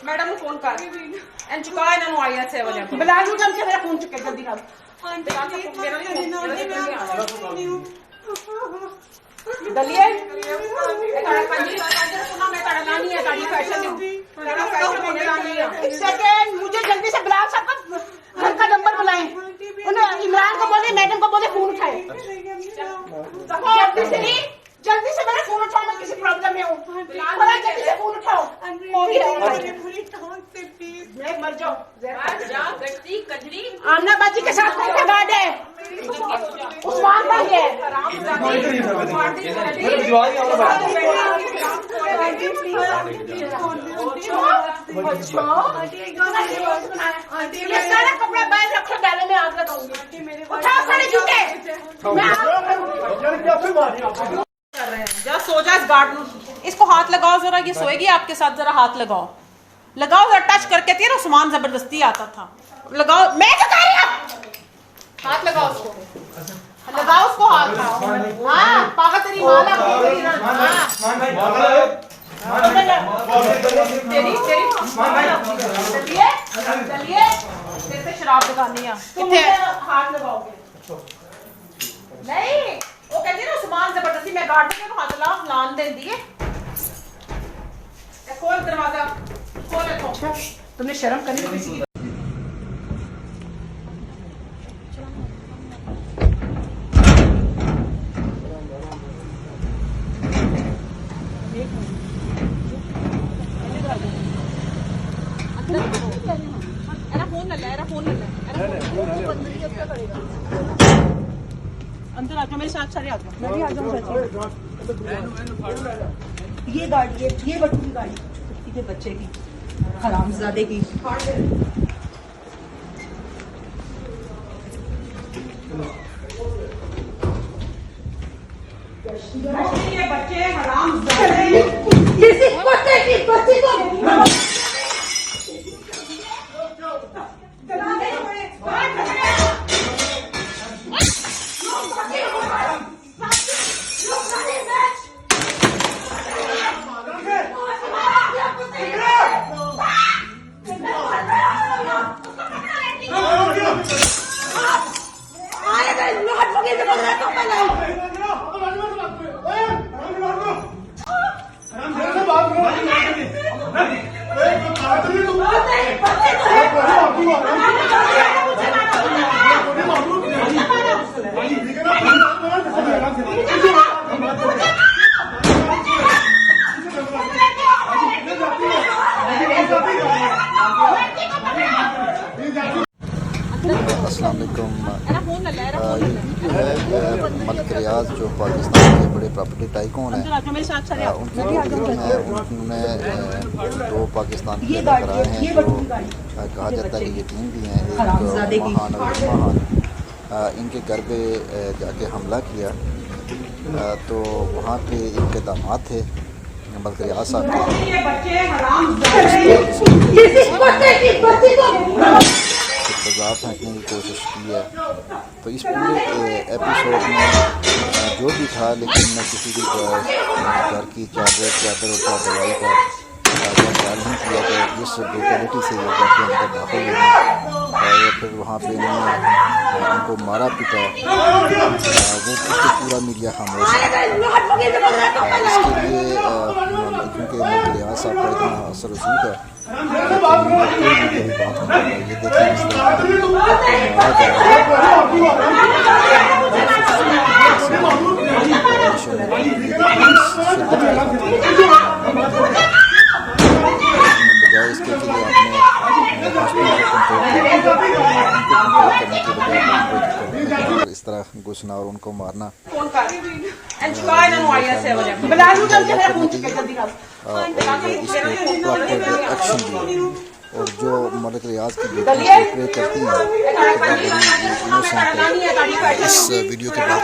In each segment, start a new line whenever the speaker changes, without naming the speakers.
Madam को phone कर and चुका इन्हां नूं आई ऐसे वाले
बुला लूं जल्दी मेरा फोन चुके जल्दी कर दलिए ताड़ा कंजी सुना मैं ताड़ा लानी है ताड़ी फैशन ताड़ा फैशन होने लानी है एक सेकंड मुझे जल्दी से बुलाओ सबका घर का नंबर बुलाएं उन्हें इमरान को बोले मैडम को बोले फोन उठाए जल्दी से मेरा फोन उठाओ मैं किसी प्रॉब्लम में हूँ जल्दी से फोन उठाओ मर जाओ आमना बाजी के साथ कौन सा गार्ड है उस्मान भाई है ये सारा कपड़ा बैग रखो डाले में आग लगाऊंगी उठाओ सारे जूते
जा सो जा इस गार्ड इसको हाथ लगाओ जरा ये सोएगी आपके साथ जरा हाथ लगाओ लगाओ जरा टच करके तेरा सामान जबरदस्ती आता था लगाओ मैं तो कह रही हूं हाथ लगाओ उसको लगाओ उसको हाथ हां पागल तेरी मां लग तेरी चलिए चलिए तेरे पे शराब लगानी है किथे हाथ लगाओगे नहीं वो कहती ना सामान जबरदस्ती मैं गार्ड के हाथ ला लान देंदी है खोल दरवाजा खोल रखो तुमने शर्म करनी किसी की अंदर आ जाओ मेरे साथ सारे आ जाओ मैं भी आ जाऊं ये गाड़ी ये बटू की गाड़ी के बच्चे की हरामजादे की ये बच्चे हरामजादे किसी बच्चे की बच्ची को
अस्सलाम वालेकुम। ये वीडियो है मलिक रियाज जो पाकिस्तान के बड़े प्रॉपर्टी टाइकून हैं उनकी वीडियो है। उन्होंने दो पाकिस्तान के कराए हैं जो कहा जाता है कि यतीम भी हैं। एक महान और महान इनके घर पे जाके हमला किया तो वहाँ पे इनके दामाद थे मलिक रियाज साहब बाजार फेंकने की कोशिश की है। तो इस पूरे एपिसोड में जो भी था लेकिन मैं किसी भी घर की चादर और चादरवाई का ख्याल नहीं किया कि जिस ब्रूटलिटी से ये घर के अंदर दाखिल हुए या फिर वहाँ पे इन्होंने उनको मारा पीटा वो उसको पूरा मीडिया खामोश है। इसके लिए क्योंकि मलिक रियाज साहब का इतना असर रसूख है ये देखिए इस तरह बजाय इसके कि आपने हॉस्पिटल को कंट्रोल करने के बजाय इस तरह घुसना और उनको मारना एक्शन दिया। और जो मलिक रियाज की बेटी प्रे करती हैं बड़ी इनोसेंट है। इस वीडियो के बाद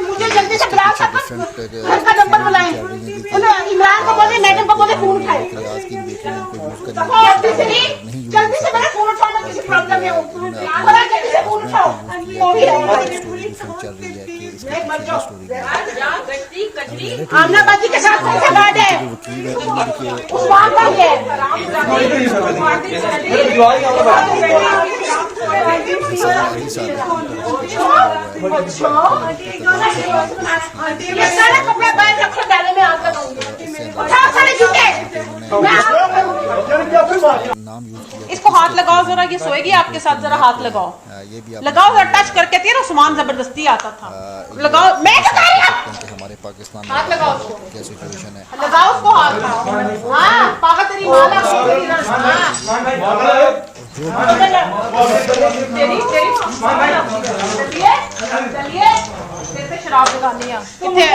मुझे जल्दी से बुलाओ घर का नंबर बुलाएं इमरान को बोले मैडम को बोले फोन उठाए
रियाज की बेटी ने उनको यूज़ करने
जल्दी से मेरा फोन उठाओ मैं किसी प्रॉब्लम में हूँ जल्दी से फोन उठाओ
स्टोरी चल रही है कि इसकी स्टोरी
आमना बाजी के साथ कौन सा गार्ड है?
वकील है उनके
उस्मान का ये ये सारा कपड़ा बाहर रखो, डाले में आग लगाऊंगी। उठाओ सारे जूते।
नाम यूज किया।
इसको हाथ लगाओ जरा, ये सोएगी आपके साथ, जरा हाथ लगाओ।
ये भी आप
लगाओ जरा, टच करके तेरा उस्मान जबरदस्ती आता था। लगाओ, मैं बता रही हूं।
हमारे पाकिस्तान
हाथ लगाओ उसको।
में क्या सिचुएशन है।
लगाओ उसको हाथ। हाँ, पागल तेरी माला। चलिए तेरे पे शराब लगानी है। कितने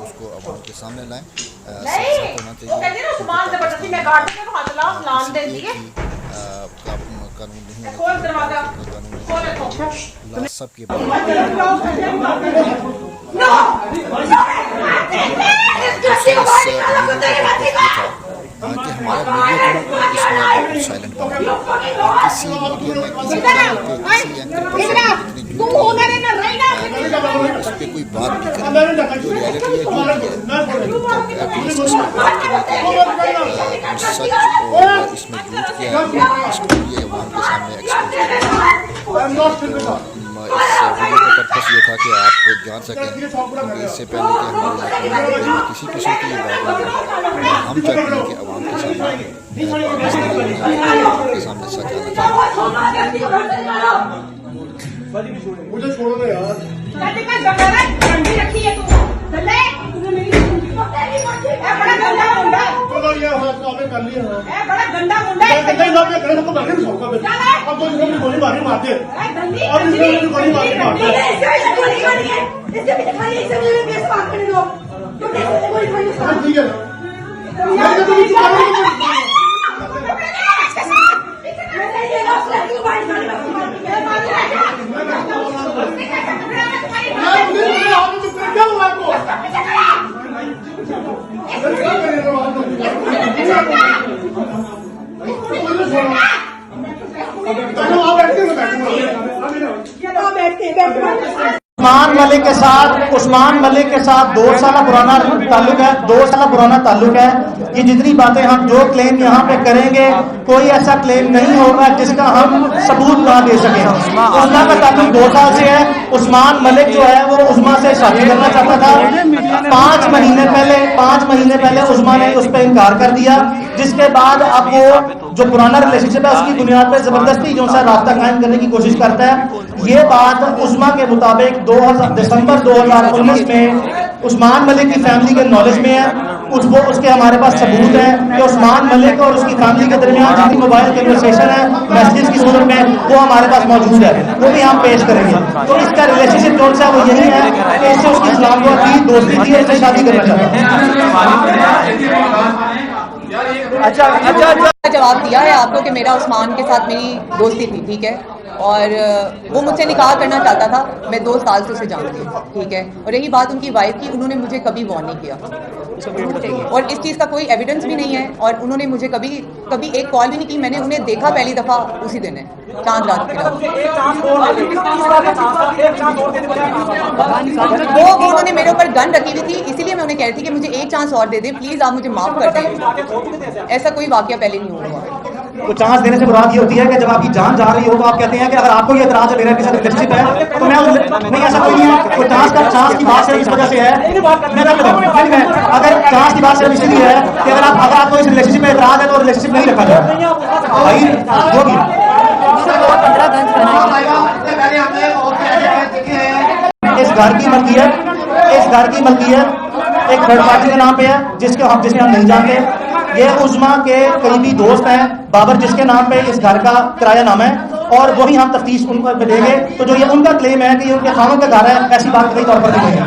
उसको अवाम के सामने लाएं।
नहीं, वो कहती है ना उस्मान जबरदस्ती, मैं गार्ड के हाथ लगा, लान दे दिए।
कानून नहीं
खोल दरवाजा, खोल इसको।
सबके कि हमारा मीडिया को इसमें साइलेंट बना किसी मीडिया में किसी एंकर इस पर कोई बात नहीं करें। जो रियलिटी है जो एटलीस्ट इसमें बात करने के सच और इसमें झूठ किया है इसको ये अवाम के सामने एक्सपोज करें। इस वीडियो का पर्पस ये था कि आप जान सकें क्योंकि इससे पहले कि हमारे किसी किस्म की बात नहीं हम चाहते हैं कि अवाम के सामने सच आना चाहिए।
मुझे छोड़ो ना यार। चलो ये आपने कर लिया
बड़ा गंदा मुंडा है।
अब तो इसमें गोली मारी मारते और इसमें गोली मारी मारते ठीक है क्या हुआ आपको?
उस्मान मलिक के साथ 2 साल पुराना ताल्लुक है। 2 साल पुराना ताल्लुक है। ये जितनी बातें हम जो क्लेम यहाँ पे करेंगे कोई ऐसा क्लेम नहीं होगा जिसका हम सबूत ना दे सके। उस्मा का ताल्लुक 2 साल से है। उस्मान मलिक जो है वो उस्मा से शादी करना चाहता था। 5 महीने पहले उस्मा ने उस पर इनकार कर दिया, जिसके बाद अब वो जो पुराना रिलेशनशिप है उसकी बुनियाद पर जबरदस्ती जो सा रास्ता कायम करने की कोशिश करता है। ये बात उस्मा के मुताबिक दिसंबर 2019 में उस्मान मलिक की फैमिली के नॉलेज में है। उसके हमारे पास सबूत है कि उस्मान मलिक और उसकी फैमिली के दरमियान जितनी मोबाइल कन्वर्सेशन है मैसेज की सूरत में वो हमारे पास मौजूद है, वो भी हम पेश करेंगे। तो इसका रिलेशनशिप जो है वो यही है कि इससे उसकी इस्लाम की दोस्ती थी, उससे शादी करना चाहता
अच्छा जवाब दिया है आपको कि मेरा उस्मान के साथ मेरी दोस्ती थी, ठीक है, और वो मुझसे निकाह करना चाहता था। मैं 2 साल से उसे जानती हूँ, ठीक है। और रही बात उनकी वाइफ की, उन्होंने मुझे कभी वॉर्न नहीं किया और इस चीज़ का कोई एविडेंस भी नहीं है। और उन्होंने मुझे कभी एक कॉल भी नहीं की। मैंने उन्हें देखा पहली दफ़ा उसी दिन है, चांद रात की रात। वो उन्होंने मेरे ऊपर गन रखी हुई थी, इसीलिए मैं उन्हें कह रही थी कि मुझे एक चांस और दे दे प्लीज़, आप मुझे माफ़ कर दें। ऐसा कोई वाकया पहले नहीं हुआ।
तो चांस देने से मुराद ये होती है कि जब आपकी जान जा रही हो तो आप कहते हैं कि अगर आपको ये एतराज है मेरा किसी रिलेशनशिप है तो मैं नहीं, ऐसा कोई नहीं है। तो चांस की बात सिर्फ इस वजह से है, अगर चांस की बात सिर्फ इसलिए है कि अगर आपको इस रिलेशनशिप में एतराज है तो रिलेशनशिप नहीं रखा जाए भाई होगी। इस घर की मलकियत एक थर्ड पार्टी के नाम पे है जिसे हम नहीं जानते। ये उस्मा के करीबी दोस्त हैं बाबर, जिसके नाम पे इस घर का किराया नाम है और वही हम तफ्तीश उन पर देंगे। तो जो ये उनका क्लेम है कि ये उनके खानों का घर है, ऐसी बात कई तौर पर नहीं है।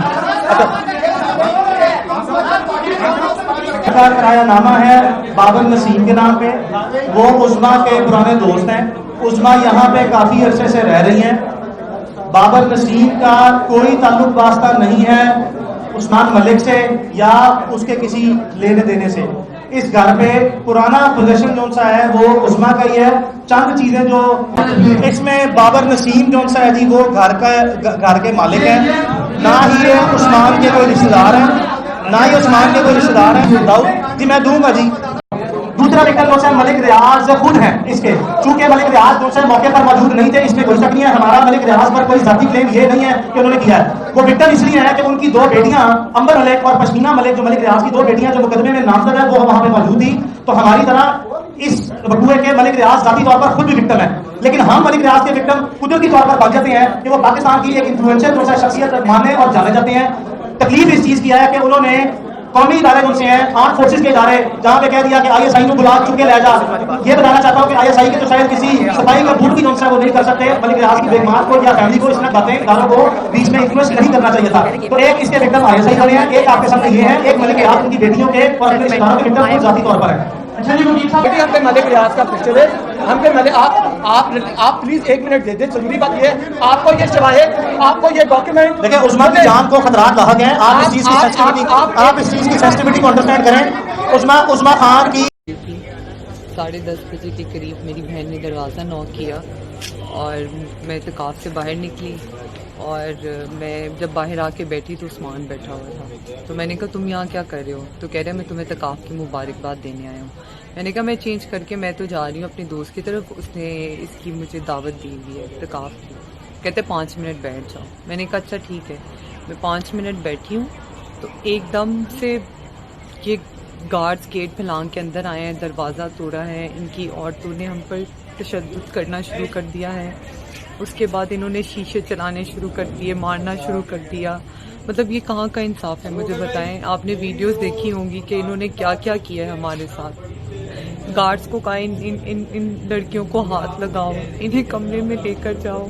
किराया नामा है बाबर नसीम के नाम पे, वो उस्मा के पुराने दोस्त हैं। उस्मा यहाँ पे काफी अरसे से रह रही हैं। बाबर नसीम का कोई ताल्लुक वास्ता नहीं है उस्मान मलिक से या उसके किसी लेने देने से। इस घर पे पुराना पोजीशन जो सा है वो उस्मा का ही है। चंद चीजें जो इसमें बाबर नसीम जो सा है जी वो घर के मालिक हैं। ना ही ये उस्मान के कोई रिश्तेदार हैं, ना ही उस्मान के कोई रिश्तेदार हैं। दाऊद जी मैं दूंगा जी। दूसरा विकल्प जो है मलिक रियाज खुद है इसके, चूंकि मलिक रियाज जो है मौके पर मौजूद नहीं थे, इसमें कोई शक नहीं है। हमारा मलिक रियाज पर कोई जाती क्लेम ये नहीं है कि उन्होंने किया है। वो विक्टिम इसलिए है कि उनकी दो बेटियां अंबर मलिक और पश्मीना मलिक, जो मलिक रियाज की दो बेटियां जो मुकदमे में नामजद है, वो वहां पे मौजूद थी। तो हमारी तरह इस वकूए के मलिक रियाज जाती तौर पर खुद भी विक्टिम है, लेकिन हम मलिक रियाज के विक्टिम कुदरती तौर पर बन जाते हैं कि वो पाकिस्तान की एक इन्फ्लुएंशियल जो है शख्सियत माने और जाने जाते हैं। तकलीफ इस चीज की है कि उन्होंने कौमी इदारे जो हैं, आर्म फोर्सेज के इदारे, जहां पे कह दिया कि ISI को बुला चुके ले जा। ये बताना चाहता हूं कि ISI के तो शायद किसी सफाई का बूट की जो है वो नहीं कर सकते। मलिक रियाज की बेगमात को या फैमिली को इसमें बातें इदारों को बीच में इन्फ्लुएंस नहीं करना चाहिए था। तो एक इसके विक्टिम ISI बने हैं, एक आपके सामने ये है, एक मलिक रियाज उनकी बेटियों के और अपने रिश्तेदारों के विक्टिम जाती तौर पर है।
अच्छा जी मुजीब साहब, बेटी हम पे मलिक रियाज का पिक्चर है, हम पे मलिक आप प्लीज 1 मिनट दे दें। जरूरी बात ये है, आपको ये शवाहिद, आपको ये डॉक्यूमेंट,
देखिए उस्मा की जान को खतरात लाहक हैं। आप इस चीज की सेंसिटिविटी को अंडरस्टैंड करें। उस्मा खान की
10:30 बजे के करीब मेरी बहन ने दरवाज़ा नॉक किया और मैं इत्काफ से बाहर निकली और मैं जब बाहर आके बैठी तो उस्मान बैठा हुआ था। तो मैंने कहा तुम यहाँ क्या कर रहे हो? तो कह रहा है मैं तुम्हें इत्काफ की मुबारकबाद देने आया हूँ। मैंने कहा मैं चेंज करके मैं तो जा रही हूँ अपने दोस्त की तरफ, उसने इसकी मुझे दावत दी हुई है इत्काफ की। कहते 5 मिनट बैठ जाओ। मैंने कहा अच्छा ठीक है। मैं 5 मिनट बैठी हूँ तो एकदम से ये गार्ड्स गेट फैलांग के अंदर आए हैं, दरवाज़ा तोड़ा है, इनकी औरतों ने हम पर तशद्दुद करना शुरू कर दिया है। उसके बाद इन्होंने शीशे चलाने शुरू कर दिए, मारना शुरू कर दिया। मतलब ये कहाँ का इंसाफ है मुझे बताएं। आपने वीडियोस देखी होंगी कि इन्होंने क्या क्या किया है हमारे साथ। गार्ड्स को कहा इन लड़कियों को हाथ लगाओ, इन्हें कमरे में लेकर जाओ।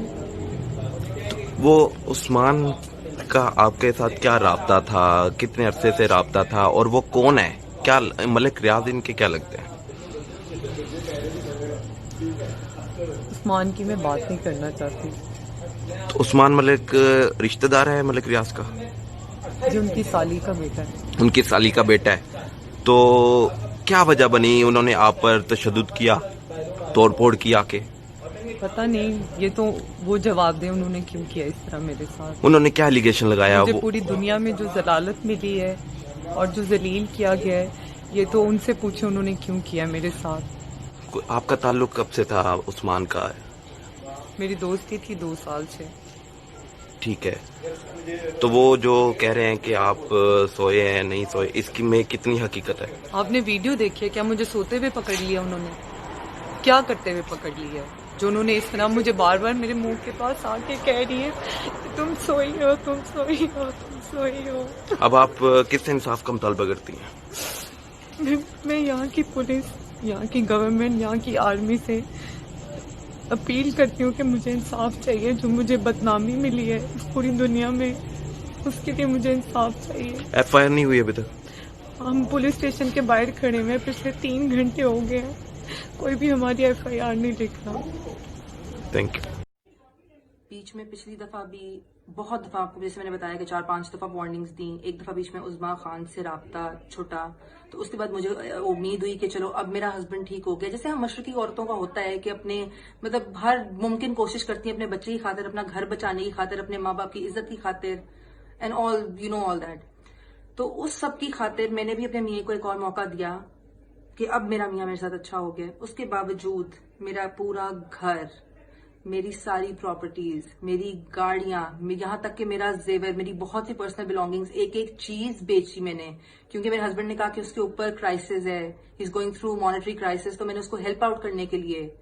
वो उस्मान का आपके साथ क्या राब्ता था, कितने अरसे से राब्ता था, और वो कौन है? क्या मलिक रियाज इनके क्या लगते हैं?
उस्मान की मैं बात नहीं करना चाहती।
तो उस्मान मलिक रिश्तेदार है मलिक रियाज का?
जो उनकी साली का बेटा है।
उनकी साली का बेटा है। तो क्या वजह बनी उन्होंने आप पर तशद्दुद किया, तोड़फोड़ किया के?
पता नहीं, ये तो वो जवाब दे उन्होंने क्यों किया इस तरह मेरे साथ।
उन्होंने क्या एलिगेशन लगाया?
मुझे
वो
पूरी दुनिया में जो जलालत मिली है और जो जलील किया गया है, ये तो उनसे पूछे उन्होंने क्यों किया मेरे साथ।
आपका ताल्लुक कब से था उस्मान का?
मेरी दोस्ती थी 2 साल से।
ठीक है, तो वो जो कह रहे हैं कि आप सोए हैं नहीं सोए, इसकी में कितनी हकीकत है? आपने
वीडियो देखी है क्या? मुझे सोते हुए पकड़ लिया उन्होंने? क्या करते हुए पकड़ लिया? जो उन्होंने इस तरह मुझे बार बार मेरे मुंह के पास आके कह रही है तुम सोई हो, तुम सोई हो, तुम सोई हो।
अब आप किस इंसाफ का मुतालबा करती हैं?
मैं यहाँ की पुलिस, यहाँ की गवर्नमेंट, यहाँ की आर्मी से अपील करती हूँ कि मुझे इंसाफ चाहिए। जो मुझे बदनामी मिली है पूरी दुनिया में, उसके लिए मुझे इंसाफ चाहिए।
FIR नहीं हुई अभी तक?
हम पुलिस स्टेशन के बाहर खड़े हुए पिछले 3 घंटे हो गए हैं, कोई भी हमारी FIR नहीं लिख रहा।
Thank you.
बीच में पिछली दफा भी बहुत दफा आपको जैसे मैंने बताया कि 4-5 दफा वार्निंग्स दी। एक दफा बीच में उस्मा खान से राब्ता छूटा, तो उसके बाद मुझे उम्मीद हुई कि चलो अब मेरा हस्बैंड ठीक हो गया। जैसे हम मशरकी औरतों का होता है कि अपने मतलब हर मुमकिन कोशिश करती हैं अपने बच्चे की खातिर, अपना घर बचाने की खातिर, अपने माँ बाप की इज्जत की खातिर, and all you know all that. तो उस सब की खातिर मैंने भी अपने मियाँ को एक और मौका दिया कि अब मेरा मियाँ मेरे साथ अच्छा हो गया। उसके बावजूद मेरा पूरा घर, मेरी सारी प्रॉपर्टीज, मेरी गाड़ियां, यहाँ तक कि मेरा जेवर, मेरी बहुत सी पर्सनल बिलोंगिंग्स, एक एक चीज बेची मैंने, क्योंकि मेरे हस्बैंड ने कहा कि उसके ऊपर क्राइसिस है, he is going through monetary crisis. तो मैंने उसको हेल्प आउट करने के लिए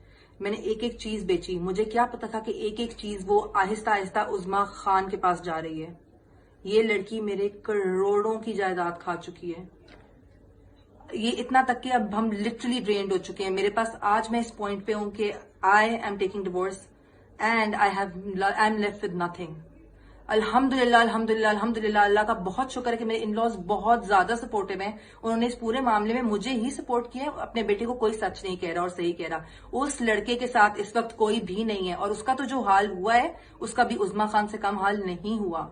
मैंने एक एक चीज बेची। मुझे क्या पता था कि एक एक चीज वो आहिस्ता आहिस्ता उस्मा खान के पास जा रही है। ये लड़की मेरे करोड़ों की जायदाद खा चुकी है। ये इतना तक कि अब हम लिटरली ड्रेन्ड हो चुके हैं। मेरे पास आज मैं इस पॉइंट पे हूं कि I am taking divorce and I am left with nothing. अल्हम्दुलिल्लाह अल्हम्दुलिल्लाह अल्हम्दुलिल्लाह, अल्लाह का बहुत शुक्र है कि मेरे इन-लॉज बहुत ज्यादा सपोर्टिव हैं। उन्होंने इस पूरे मामले में मुझे ही सपोर्ट किया। अपने बेटे को कोई सच नहीं कह रहा और सही कह रहा। उस लड़के के साथ इस वक्त कोई भी नहीं है और उसका तो जो हाल हुआ है उसका भी उस्मा खान से कम हाल नहीं हुआ।